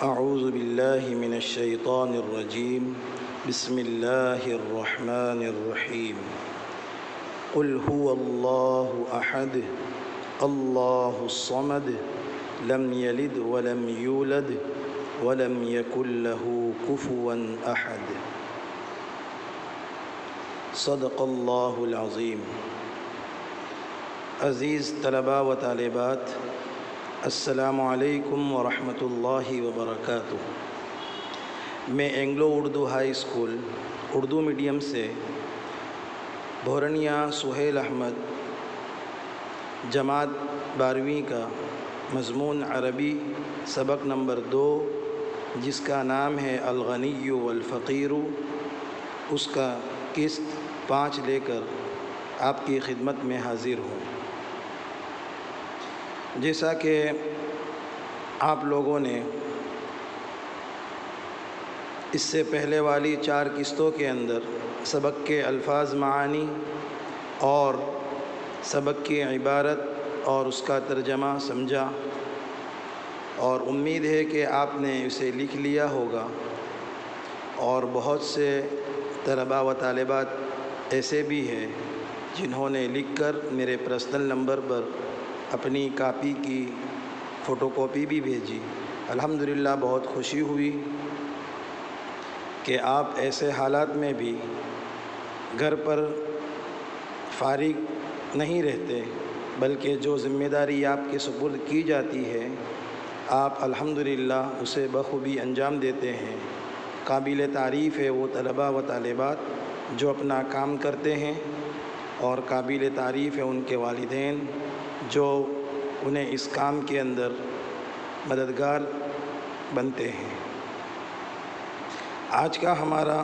اعوذ باللہ من الشیطان الرجیم بسم اللہ الرحمن الرحیم قل هو اللہ احد اللہ الصمد لم یلد ولم یولد ولم یکن له کفوا احد صدق اللہ العظیم۔ عزیز طلباء و طالبات، السلام علیکم ورحمۃ اللہ وبرکاتہ۔ میں Anglo Urdu high school Urdu medium سے بھورنیا سہیل احمد جماعت 12ویں کا مضمون عربی سبق نمبر 2، جس کا نام ہے الغنی والفقیر، اس کا قسط 5 لے کر آپ کی خدمت میں حاضر ہوں۔ جیسا کہ آپ لوگوں نے اس سے پہلے والی 4 قسطوں کے اندر سبق کے الفاظ، معانی اور سبق کی عبارت اور اس کا ترجمہ سمجھا، اور امید ہے کہ آپ نے اسے لکھ لیا ہوگا، اور بہت سے طلباء و طالبات ایسے بھی ہیں جنہوں نے لکھ کر میرے پرسنل نمبر پر اپنی کاپی کی فوٹو کاپی بھی بھیجی۔ الحمدللہ بہت خوشی ہوئی کہ آپ ایسے حالات میں بھی گھر پر فارغ نہیں رہتے، بلکہ جو ذمہ داری آپ کے سپرد کی جاتی ہے آپ الحمدللہ اسے بخوبی انجام دیتے ہیں۔ قابل تعریف ہے وہ طلباء و طالبات جو اپنا کام کرتے ہیں، اور قابل تعریف ہے ان کے والدین جو انہیں اس کام کے اندر مددگار بنتے ہیں۔ آج کا ہمارا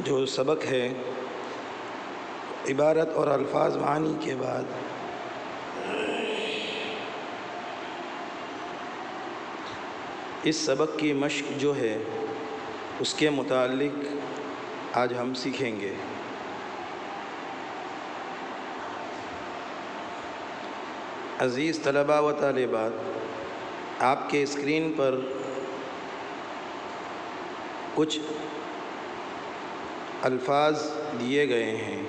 جو سبق ہے، عبارت اور الفاظ معانی کے بعد اس سبق کی مشق جو ہے اس کے متعلق آج ہم سیکھیں گے۔ عزیز طلباء و طالبات، آپ کے اسکرین پر کچھ الفاظ دیے گئے ہیں۔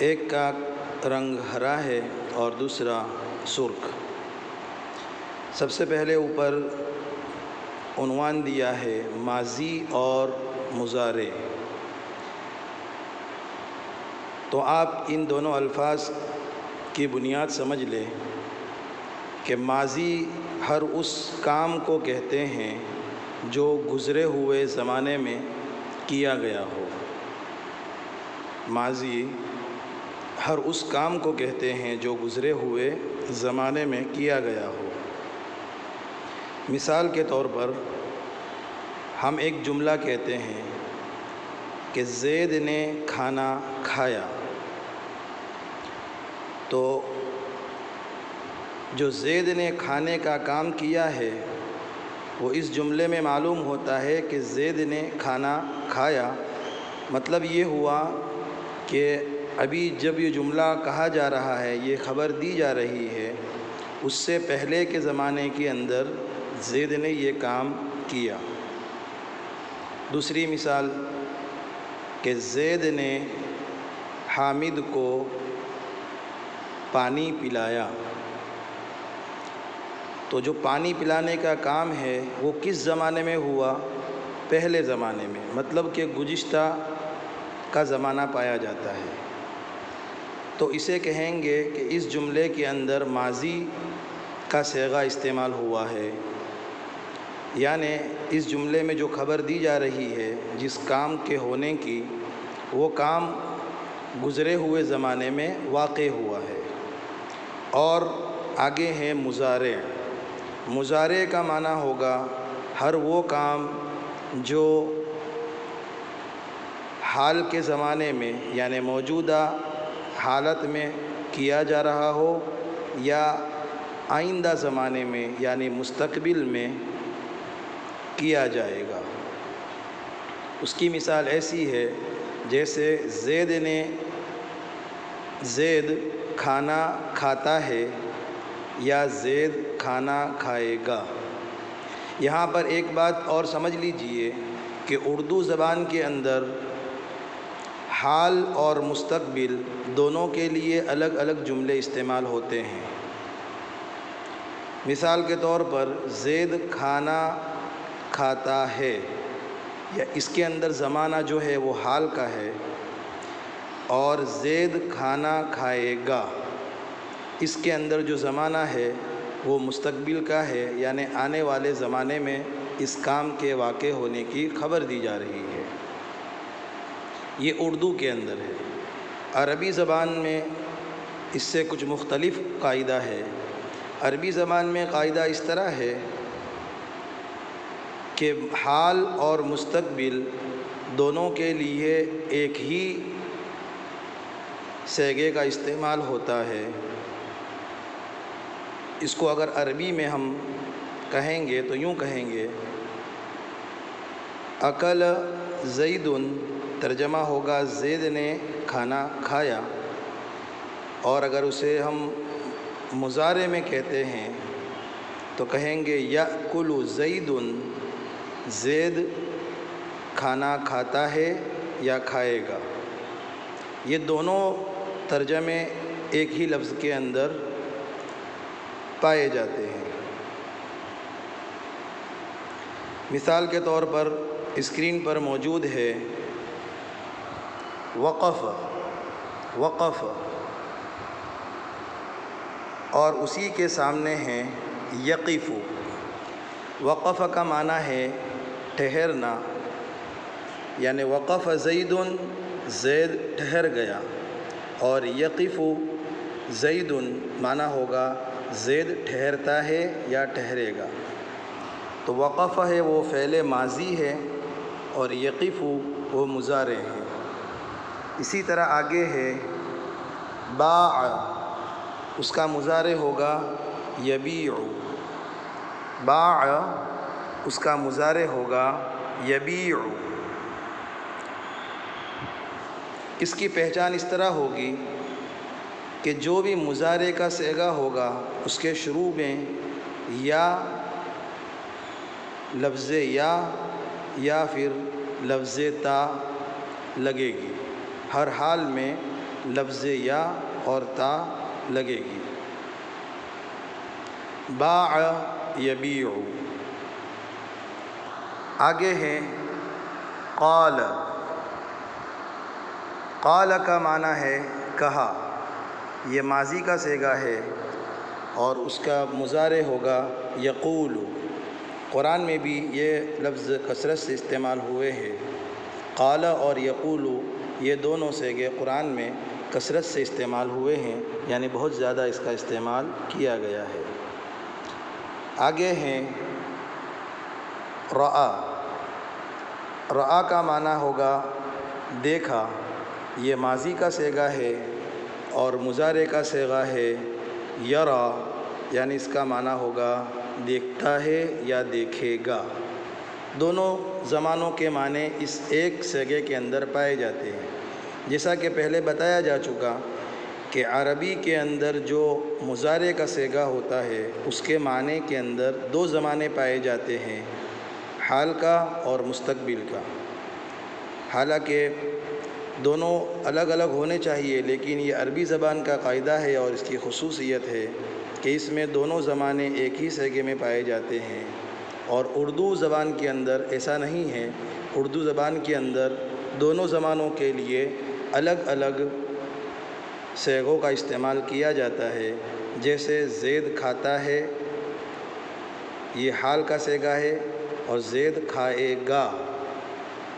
ایک کا رنگ ہرا ہے اور دوسرا سرخ۔ سب سے پہلے اوپر عنوان دیا ہے ماضی اور مضارع۔ تو آپ ان دونوں الفاظ کی بنیاد سمجھ لیں کہ ماضی ہر اس کام کو کہتے ہیں جو گزرے ہوئے زمانے میں کیا گیا ہو۔ ماضی ہر اس کام کو کہتے ہیں جو گزرے ہوئے زمانے میں کیا گیا ہو۔ مثال کے طور پر ہم ایک جملہ کہتے ہیں کہ زید نے کھانا کھایا، تو جو زید نے کھانے کا کام کیا ہے وہ اس جملے میں معلوم ہوتا ہے کہ زید نے کھانا کھایا۔ مطلب یہ ہوا کہ ابھی جب یہ جملہ کہا جا رہا ہے، یہ خبر دی جا رہی ہے، اس سے پہلے کے زمانے کے اندر زید نے یہ کام کیا۔ دوسری مثال کہ زید نے حامد کو پانی پلایا، تو جو پانی پلانے کا کام ہے وہ کس زمانے میں ہوا؟ پہلے زمانے میں، مطلب کہ گزشتہ کا زمانہ پایا جاتا ہے۔ تو اسے کہیں گے کہ اس جملے کے اندر ماضی کا صیغہ استعمال ہوا ہے، یعنی اس جملے میں جو خبر دی جا رہی ہے جس کام کے ہونے کی، وہ کام گزرے ہوئے زمانے میں واقع ہوا ہے۔ اور آگے ہے مضارع۔ مضارع کا معنی ہوگا ہر وہ کام جو حال کے زمانے میں یعنی موجودہ حالت میں کیا جا رہا ہو، یا آئندہ زمانے میں یعنی مستقبل میں کیا جائے گا۔ اس کی مثال ایسی ہے جیسے زید کھانا کھاتا ہے، یا زید کھانا کھائے گا۔ یہاں پر ایک بات اور سمجھ لیجئے کہ اردو زبان کے اندر حال اور مستقبل دونوں کے لیے الگ الگ جملے استعمال ہوتے ہیں۔ مثال کے طور پر زید کھانا کھاتا ہے، یا اس کے اندر زمانہ جو ہے وہ حال کا ہے، اور زید کھانا کھائے گا اس کے اندر جو زمانہ ہے وہ مستقبل کا ہے، یعنی آنے والے زمانے میں اس کام کے واقع ہونے کی خبر دی جا رہی ہے۔ یہ اردو کے اندر ہے۔ عربی زبان میں اس سے کچھ مختلف قاعدہ ہے۔ عربی زبان میں قاعدہ اس طرح ہے کہ حال اور مستقبل دونوں کے لیے ایک ہی صیغے کا استعمال ہوتا ہے۔ اس کو اگر عربی میں ہم کہیں گے تو یوں کہیں گے، اکل زید، ترجمہ ہوگا زید نے کھانا کھایا۔ اور اگر اسے ہم مضارع میں کہتے ہیں تو کہیں گے یأکل زید، زید کھانا کھاتا ہے یا کھائے گا۔ یہ دونوں ترجمے ایک ہی لفظ کے اندر پائے جاتے ہیں۔ مثال کے طور پر اسکرین پر موجود ہے وقف، وقف، اور اسی کے سامنے ہے یقف۔ وقف کا معنی ہے ٹھہرنا، یعنی وقف زید، زید ٹھہر گیا، اور یقف زید معنی ہوگا زید ٹھہرتا ہے یا ٹھہرے گا۔ تو وقف ہے وہ فعل ماضی ہے، اور یقف وہ مضارع ہے۔ اسی طرح آگے ہے باع، اس کا مضارع ہوگا یبیع۔ باع اس کا مضارع ہوگا یبیع۔ اس کی پہچان اس طرح ہوگی کہ جو بھی مضارع کا صیغہ ہوگا اس کے شروع میں یا لفظ یا پھر لفظ تا لگے گی۔ ہر حال میں لفظ یا اور تا لگے گی۔ باع یبیع۔ آگے ہے قال۔ قال کا معنی ہے کہا، یہ ماضی کا صیغہ ہے اور اس کا مضارع ہوگا یقول۔ قرآن میں بھی یہ لفظ کثرت سے استعمال ہوئے ہیں۔ قال اور یقول یہ دونوں صیغے قرآن میں کثرت سے استعمال ہوئے ہیں، یعنی بہت زیادہ اس کا استعمال کیا گیا ہے۔ آگے ہیں رأى۔ رأى کا معنی ہوگا دیکھا، یہ ماضی کا صیغہ ہے اور مضارع کا صیغہ ہے یرا، یعنی اس کا معنی ہوگا دیکھتا ہے یا دیکھے گا۔ دونوں زمانوں کے معنی اس ایک صیغے کے اندر پائے جاتے ہیں۔ جیسا کہ پہلے بتایا جا چکا کہ عربی کے اندر جو مضارع کا صیغہ ہوتا ہے اس کے معنی کے اندر دو زمانے پائے جاتے ہیں، حال کا اور مستقبل کا۔ حالانکہ دونوں الگ الگ ہونے چاہیے، لیکن یہ عربی زبان کا قاعدہ ہے اور اس کی خصوصیت ہے کہ اس میں دونوں زمانے ایک ہی صیغے میں پائے جاتے ہیں۔ اور اردو زبان کے اندر ایسا نہیں ہے۔ اردو زبان کے اندر دونوں زمانوں کے لیے الگ الگ صیغوں کا استعمال کیا جاتا ہے۔ جیسے زید کھاتا ہے، یہ حال کا صیغہ ہے، اور زید کھائے گا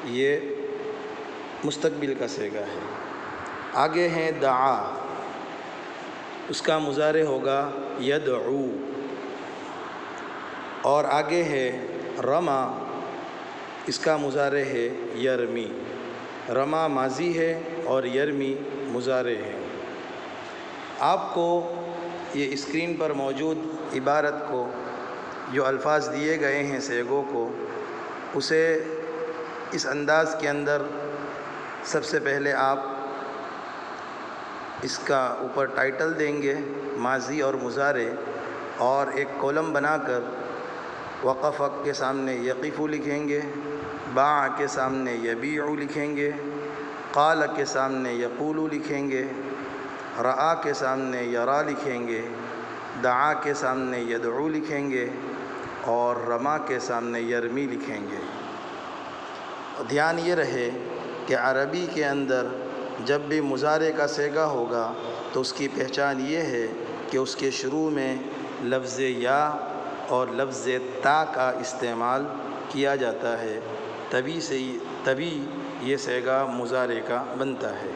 یہ مستقبل کا صیغہ ہے۔ آگے ہیں دعا، اس کا مضارع ہوگا یدعو۔ اور آگے ہے رما، اس کا مضارع ہے یرمی۔ رما ماضی ہے اور یرمی مضارع ہے۔ آپ کو یہ اسکرین پر موجود عبارت کو، جو الفاظ دیے گئے ہیں صیغوں کو، اسے اس انداز کے اندر سب سے پہلے آپ اس کا اوپر ٹائٹل دیں گے ماضی اور مضارع، اور ایک کولم بنا کر وقف کے سامنے یقف لکھیں گے، باع کے سامنے یبیع لکھیں گے، قال کے سامنے یقول لکھیں گے، رآ کے سامنے یرا لکھیں گے، دعا کے سامنے یدعو لکھیں گے، اور رما کے سامنے یرمی لکھیں گے۔ دھیان یہ رہے کہ عربی کے اندر جب بھی مضارع کا صیغہ ہوگا تو اس کی پہچان یہ ہے کہ اس کے شروع میں لفظ یا اور لفظ تا کا استعمال کیا جاتا ہے، تبھی یہ صیغہ مضارع کا بنتا ہے۔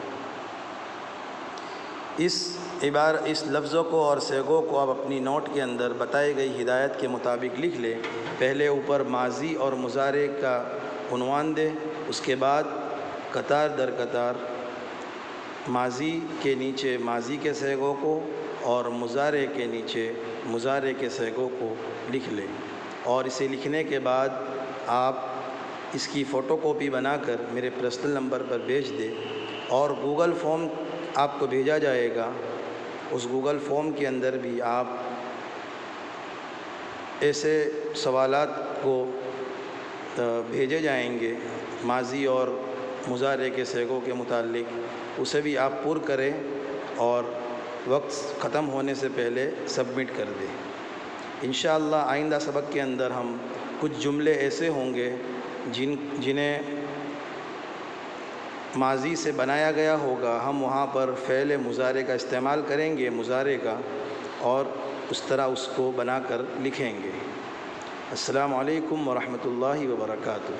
اس لفظوں کو اور صیغوں کو آپ اپنی نوٹ کے اندر بتائی گئی ہدایت کے مطابق لکھ لیں۔ پہلے اوپر ماضی اور مضارع کا عنوان دیں، اس کے بعد قطار در قطار ماضی کے نیچے ماضی کے صیغوں کو اور مضارع کے نیچے مضارع کے صیغوں کو لکھ لیں، اور اسے لکھنے کے بعد آپ اس کی فوٹو کاپی بنا کر میرے پرسنل نمبر پر بھیج دیں، اور گوگل فارم آپ کو بھیجا جائے گا۔ اس گوگل فارم کے اندر بھی آپ ایسے سوالات کو بھیجے جائیں گے ماضی اور مضارع کے صیغوں کے متعلق، اسے بھی آپ پر کریں اور وقت ختم ہونے سے پہلے سبمٹ کر دیں۔ انشاءاللہ آئندہ سبق کے اندر ہم کچھ جملے ایسے ہوں گے جنہیں ماضی سے بنایا گیا ہوگا، ہم وہاں پر فعل مضارع کا استعمال کریں گے، مضارع کا، اور اس طرح اس کو بنا کر لکھیں گے۔ السلام علیکم ورحمۃ اللہ وبرکاتہ۔